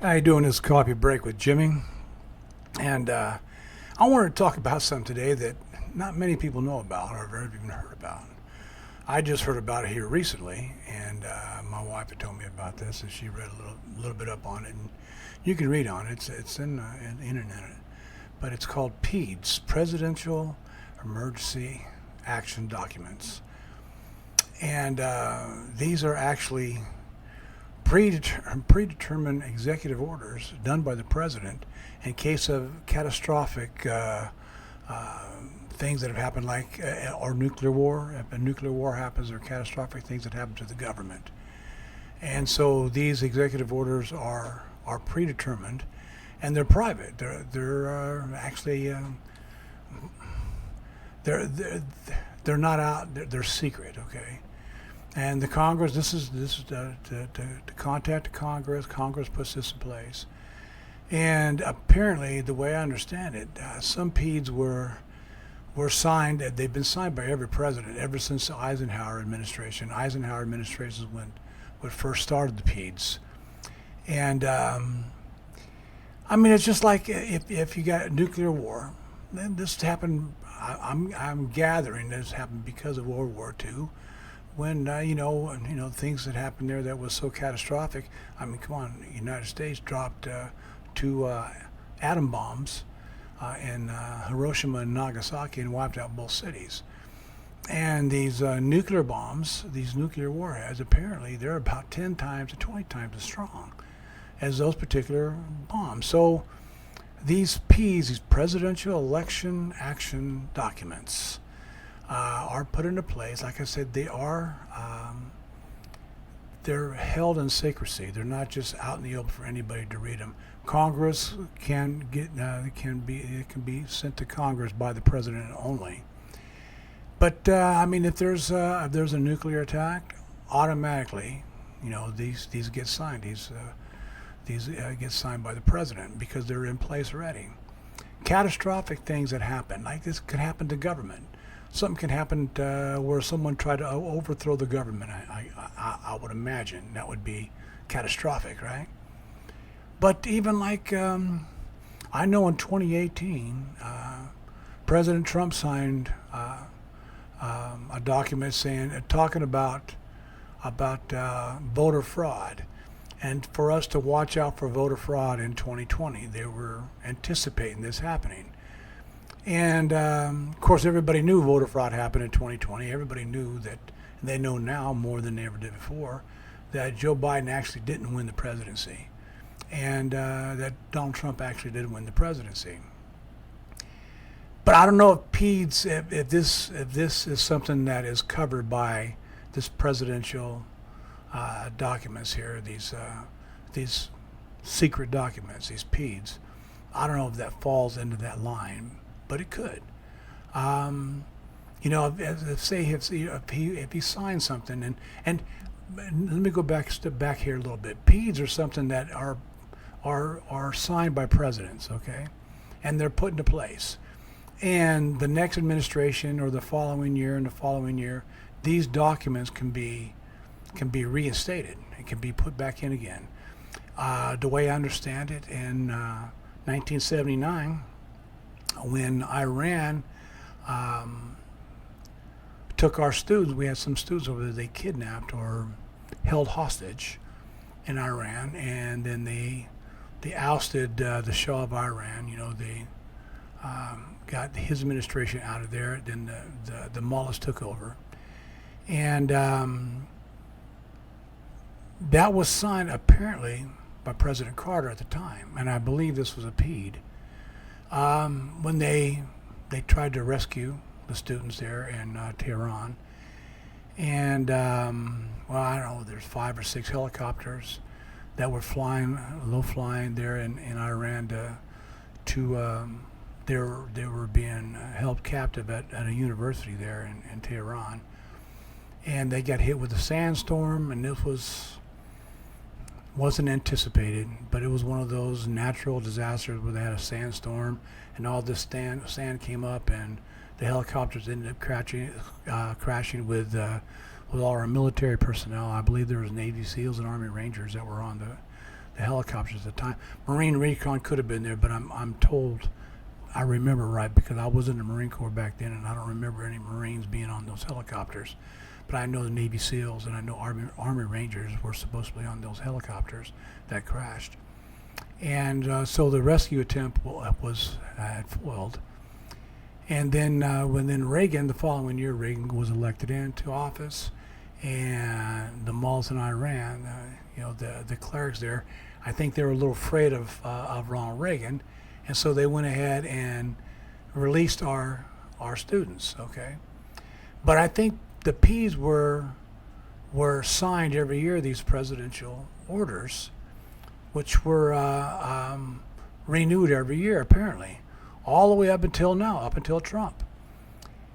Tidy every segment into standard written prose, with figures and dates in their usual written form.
How you doing? This coffee break with Jimmy, and I wanted to talk about something today that not many people know about or have ever even heard about. I just heard about it here recently, and my wife had told me about this, and she read a little bit up on it, and you can read on it. It's in the internet, but it's called PEADs, Presidential Emergency Action Documents, and these are actually predetermined executive orders done by the president in case of catastrophic uh, things that have happened, like or nuclear war. If a nuclear war happens, or catastrophic things that happen to the government. And so these executive orders are predetermined, and they're private. They're actually they're they're they're not out. They're secret. Okay. And the Congress, this is to contact the Congress. Congress puts this in place. And apparently, the way I understand it, some PEADs were signed. They've been signed by every president ever since the Eisenhower administration. Eisenhower administration is when first started the PEADs. And I mean, it's just like if you got a nuclear war, then this happened. I'm gathering this happened because of World War II, when things that happened there that was so catastrophic. I mean, come on, the United States dropped two atom bombs in Hiroshima and Nagasaki and wiped out both cities. And these nuclear bombs, these nuclear warheads, apparently they're about 10 times to 20 times as strong as those particular bombs. So these PEAs, these Presidential Election Action Documents, are put into place. Like I said, they're held in secrecy. They're not just out in the open for anybody to read them. Congress can get it can be sent to Congress by the president only. But I mean, if there's a nuclear attack, automatically, these get signed. These get signed by the president because they're in place already. Catastrophic things that happen, like this, could happen to government. Something can happen where someone tried to overthrow the government. I would imagine that would be catastrophic, right? But even like I know in 2018, President Trump signed a document talking about voter fraud, and for us to watch out for voter fraud in 2020. They were anticipating this happening. And of course, everybody knew voter fraud happened in 2020. Everybody knew that, and they know now more than they ever did before, that Joe Biden actually didn't win the presidency, and that Donald Trump actually did win the presidency. But I don't know if PEDS, if this is something that is covered by this presidential documents here, these secret documents, these PEDS. I don't know if that falls into that line, but it could. If he signs something, and let me go back step back here a little bit. PEDs are something that are signed by presidents, okay, and they're put into place. And the next administration or the following year and the following year, these documents can be reinstated. It can be put back in again. The way I understand it, in 1979, when Iran took our students, we had some students over there they kidnapped or held hostage in Iran, and then they ousted the Shah of Iran. They got his administration out of there. Then the mullahs took over, and that was signed apparently by President Carter at the time, and I believe this was a PED. When they tried to rescue the students there in Tehran, and I don't know, there's 5 or 6 helicopters that were low flying there in Iran they were being held captive at a university there in Tehran, and they got hit with a sandstorm, and this wasn't anticipated, but it was one of those natural disasters where they had a sandstorm, and all this sand came up, and the helicopters ended up crashing with all our military personnel. I believe there was Navy SEALs and Army Rangers that were on the helicopters at the time. Marine Recon could have been there, but I'm told I remember right because I was in the Marine Corps back then, and I don't remember any Marines being on those helicopters. But I know the Navy SEALs and I know Army Rangers were supposed to be on those helicopters that crashed. And so the rescue attempt was had foiled. And then when Reagan, the following year, Reagan was elected into office, and the mullahs in Iran, the clerics there, I think they were a little afraid of Ronald Reagan, and so they went ahead and released our students. Okay, but I think the PEADs were signed every year, these presidential orders, which were renewed every year apparently, all the way up until now, up until Trump.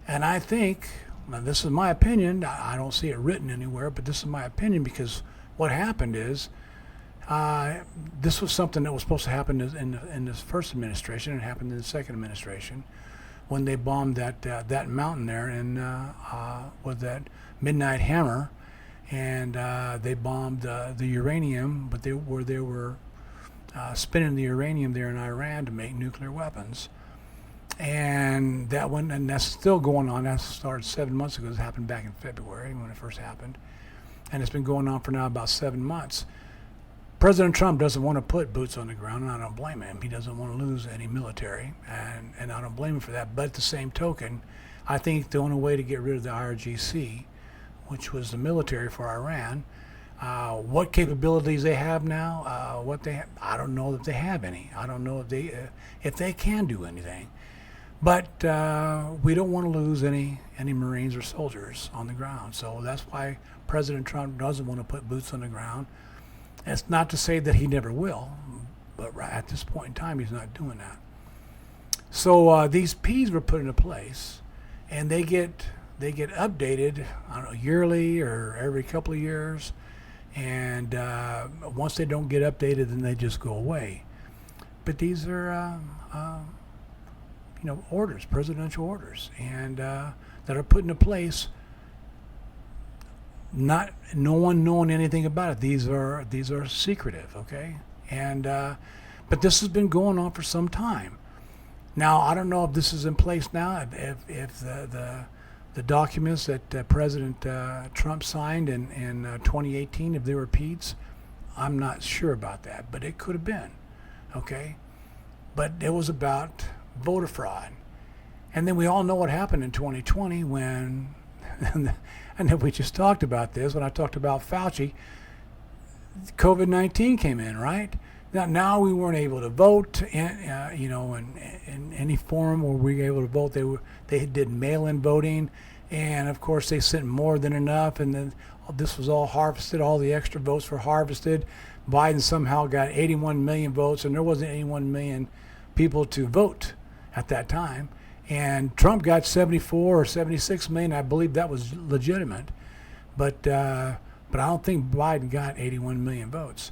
And I think, now this is my opinion, I don't see it written anywhere, but this is my opinion because what happened is this was something that was supposed to happen in this first administration, and it happened in the second administration when they bombed that mountain there with that midnight hammer, and they bombed the uranium, but they were spinning the uranium there in Iran to make nuclear weapons. And that's still going on. That started 7 months ago. It happened back in February when it first happened. And it's been going on for now about 7 months. President Trump doesn't want to put boots on the ground, and I don't blame him. He doesn't want to lose any military, and I don't blame him for that. But at the same token, I think the only way to get rid of the IRGC, which was the military for Iran, what capabilities they have now, I don't know if they have any. I don't know if they can do anything. But we don't want to lose any Marines or soldiers on the ground. So that's why President Trump doesn't want to put boots on the ground. It's not to say that he never will, but at this point in time, he's not doing that. So these PEADs were put into place, and they get updated, I don't know, yearly or every couple of years. And once they don't get updated, then they just go away. But these are orders, presidential orders, and that are put into place. No one knowing anything about it. These are secretive, okay? And but this has been going on for some time. Now I don't know if this is in place now. If the documents that President Trump signed in 2018, if they were PEADs, I'm not sure about that, but it could have been, okay? But it was about voter fraud. And then we all know what happened in 2020 when, and then we just talked about this, when I talked about Fauci, COVID-19 came in, right? Now we weren't able to vote in any form where we were able to vote. They did mail-in voting, and of course they sent more than enough, and then this was all harvested, all the extra votes were harvested. Biden somehow got 81 million votes, and there wasn't 81 million people to vote at that time. And Trump got 74 or 76 million. I believe that was legitimate, but I don't think Biden got 81 million votes.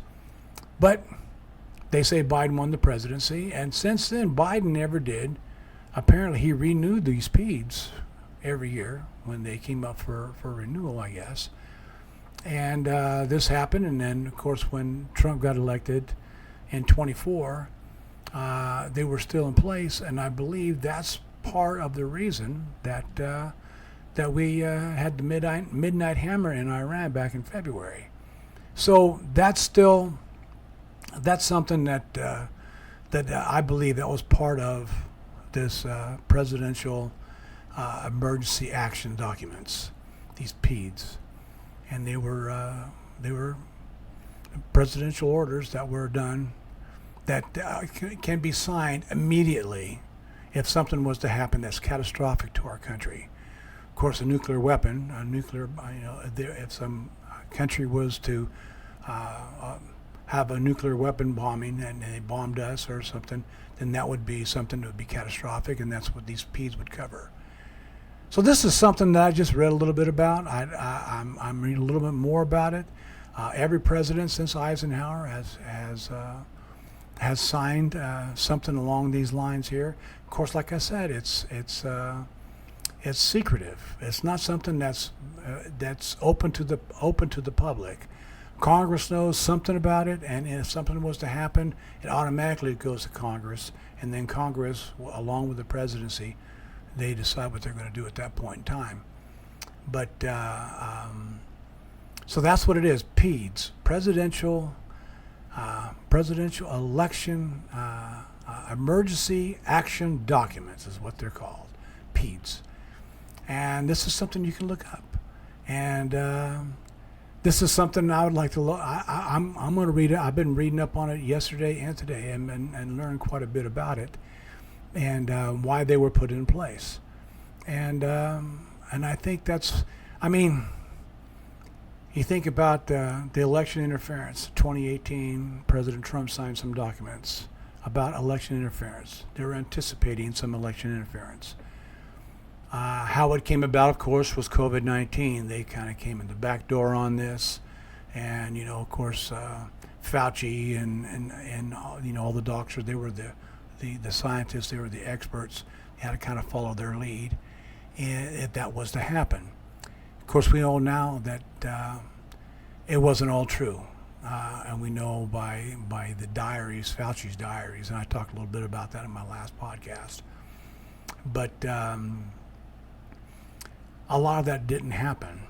But they say Biden won the presidency, and since then Biden never did. Apparently he renewed these PEADs every year when they came up for renewal, I guess. And this happened, and then of course when Trump got elected in 24, they were still in place, and I believe that's part of the reason that we had the midnight hammer in Iran back in February. So that's something that I believe that was part of this presidential emergency action documents, these PEADs, and they were presidential orders that were done that can be signed immediately if something was to happen that's catastrophic to our country. Of course, a nuclear weapon, if some country was to have a nuclear weapon bombing and they bombed us or something, then that would be something that would be catastrophic, and that's what these PEADs would cover. So this is something that I just read a little bit about. I'm reading a little bit more about it. Every president since Eisenhower has signed something along these lines here. Of course, like I said, it's secretive. It's not something that's open to the public. Of Congress knows something about it, and if something was to happen, it automatically goes to Congress, and then Congress, along with the presidency, they decide what they're going to do at that point in time. But so that's what it is. PEADs, presidential election emergency action documents is what they're called, PEADs. And this is something you can look up. And this is something I would like to look. I'm going to read it. I've been reading up on it yesterday and today, and learned quite a bit about it, and why they were put in place. And I think that's. I mean, you think about the election interference. 2018, President Trump signed some documents about election interference. They were anticipating some election interference. How it came about, of course, was COVID-19. They kind of came in the back door on this, and of course, Fauci and all the doctors. They were the scientists. They were the experts. They had to kind of follow their lead, if that was to happen. Of course, we know now that it wasn't all true, and we know by the diaries, Fauci's diaries, and I talked a little bit about that in my last podcast. But a lot of that didn't happen.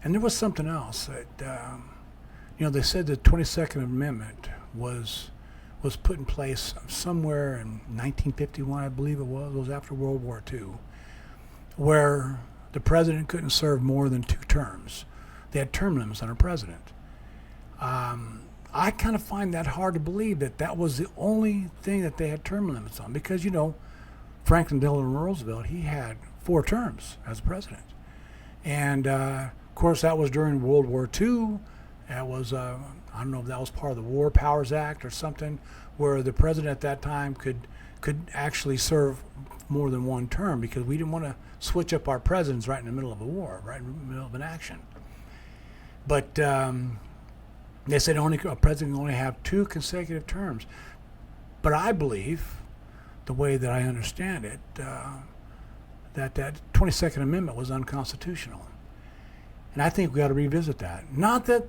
And there was something else that, they said the 22nd Amendment was put in place somewhere in 1951, I believe it was after World War II, where the president couldn't serve more than 2 terms. They had term limits on a president. I kind of find that hard to believe that was the only thing that they had term limits on, because, Franklin Delano Roosevelt, he had 4 terms as president. And of course, that was during World War II. That was, I don't know if that was part of the War Powers Act or something, where the president at that time could actually serve more than 1 term, because we didn't want to switch up our presidents right in the middle of a war, right in the middle of an action. But they said a president can only have 2 consecutive terms. But I believe, the way that I understand it, that 22nd Amendment was unconstitutional. And I think we got to revisit that. Not that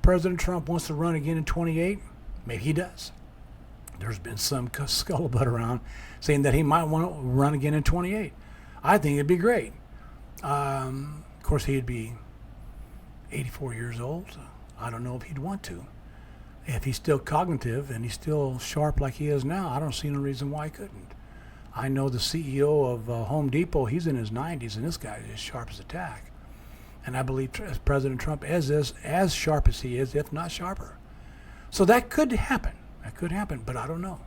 President Trump wants to run again in 28. Maybe he does. There's been some scuttlebutt around saying that he might want to run again in 28. I think it'd be great. Of course, he'd be 84 years old. I don't know if he'd want to. If he's still cognitive and he's still sharp like he is now, I don't see no reason why he couldn't. I know the CEO of Home Depot, he's in his 90s, and this guy is as sharp as a tack. And I believe President Trump is as sharp as he is, if not sharper. So that could happen. That could happen, but I don't know.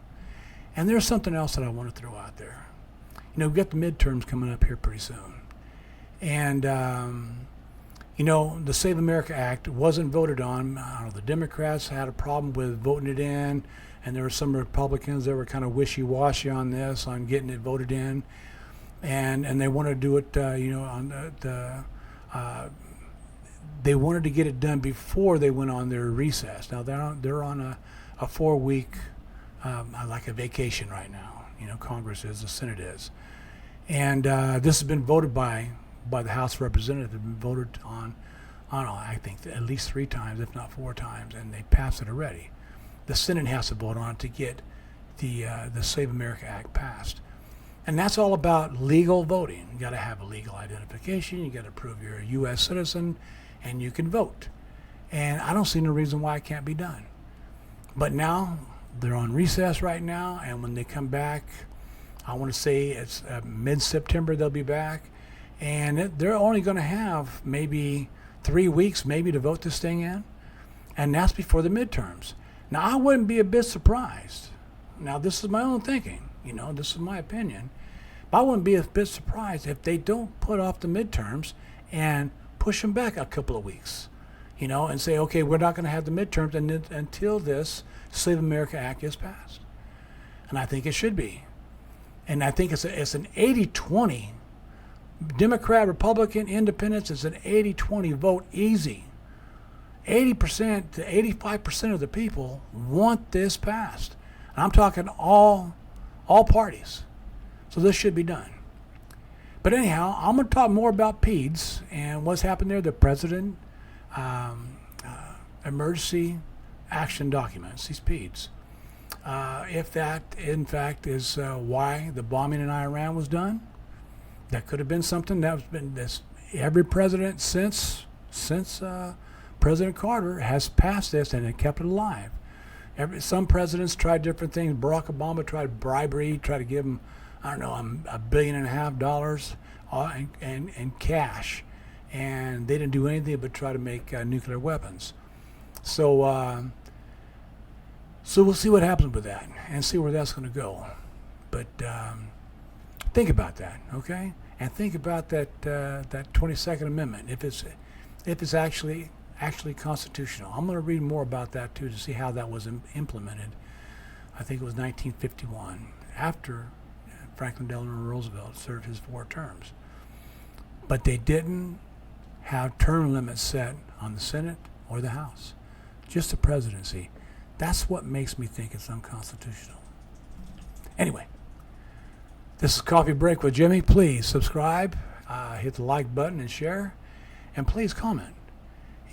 And there's something else that I want to throw out there. We've got the midterms coming up here pretty soon. And, the Save America Act wasn't voted on. The Democrats had a problem with voting it in, and there were some Republicans that were kind of wishy-washy on this, on getting it voted in. And they wanted to do it, they wanted to get it done before they went on their recess. Now they're on a 4-week, like a vacation right now. Congress is, the Senate is, and this has been voted by the House of Representatives. Been voted on, I think at least 3 times, if not 4 times, and they passed it already. The Senate has to vote on it to get the Save America Act passed. And that's all about legal voting. You got to have a legal identification. You got to prove you're a U.S. citizen, and you can vote. And I don't see no reason why it can't be done. But now they're on recess right now, and when they come back, I want to say it's mid-September they'll be back, and they're only going to have maybe 3 weeks maybe to vote this thing in, and that's before the midterms. Now, I wouldn't be a bit surprised. Now, this is my own thinking. This is my opinion. But I wouldn't be a bit surprised if they don't put off the midterms and push them back a couple of weeks, and say, okay, we're not going to have the midterms until this Save America Act is passed. And I think it should be. And I think it's an 80-20. Democrat, Republican, Independents, it's an 80-20 vote, easy. 80% to 85% of the people want this passed. And I'm talking all parties. So this should be done. But anyhow, I'm going to talk more about PEADs and what's happened there. The president emergency action documents, these PEADs. If that, in fact, is why the bombing in Iran was done, that could have been something that's been this. Every president since President Carter has passed this and it kept it alive. Some presidents tried different things. Barack Obama tried bribery, tried to give him, I don't know, $1.5 billion in cash, and they didn't do anything but try to make nuclear weapons. So we'll see what happens with that and see where that's going to go. But think about that, okay? And think about that 22nd Amendment, if it's actually constitutional. I'm going to read more about that too to see how that was implemented. I think it was 1951, after Franklin Delano Roosevelt served his 4 terms. But they didn't have term limits set on the Senate or the House, just the presidency. That's what makes me think it's unconstitutional. Anyway, this is Coffee Break with Jimmy. Please subscribe, hit the like button and share, and please comment.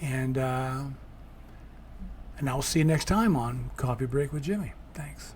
And I will see you next time on Coffee Break with Jimmy. Thanks.